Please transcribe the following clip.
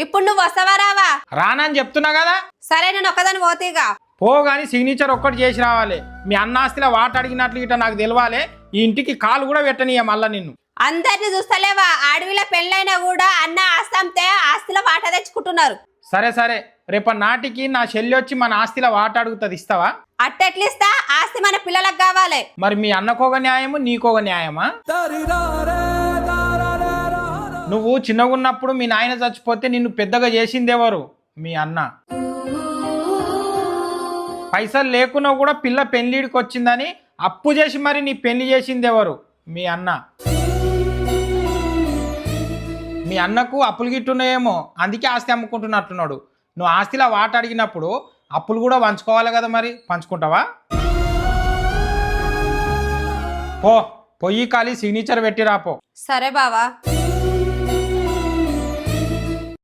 ఇప్పుడు నువ్వు వస్తావా రావా? రానని చెప్తున్నా కదా. సరే నేను ఒక్కదాని పోతీగా. పో గాని సిగ్నేచర్ ఒక్కటి చేసి రావాలి. మీ అన్న ఆస్తిలో వాట అడిగినట్లు ఇట్లా నాకు తెలవాలి. ఈ ఇంటికి కాలు కూడా పెట్టనీయ మళ్ళా నిన్ను. అందరిని చూస్తలేవా? అడవిలో పెళ్ళైనా కూడా అన్న ఆస్తి అమ్మితే ఆస్తిలో వాటా తెచ్చుకుంటున్నారు. సరే సరే, రేపటి నాటికి నా చెల్లి వచ్చి మన ఆస్తిలో వాట అడుగుతుంది, ఇస్తావా? అట్టెట్లిస్తా? ఆస్తి మన పిల్లలకు కావాలి. మరి మీ అన్నకోగ న్యాయము నీకోగ న్యాయమా? నువ్వు చిన్నగా ఉన్నప్పుడు మీ నాయన చచ్చిపోతే నిన్ను పెద్దగా చేసిందెవరు? మీ అన్న. పైసలు లేకున్నా కూడా పిల్ల పెళ్లిడికి వచ్చిందని అప్పు చేసి మరి నీ పెళ్లి చేసిందెవరు? మీ అన్న. మీ అన్నకు అప్పులు గిట్టున్నాయేమో, అందుకే ఆస్తి అమ్ముకుంటున్నట్టున్నాడు. నువ్వు ఆస్తిలో వాట అడిగినప్పుడు అప్పులు కూడా పంచుకోవాలి కదా, మరి పంచుకుంటావా? పొయ్యి కాలి సిగ్నేచర్ పెట్టి రాపో. సరే బావా.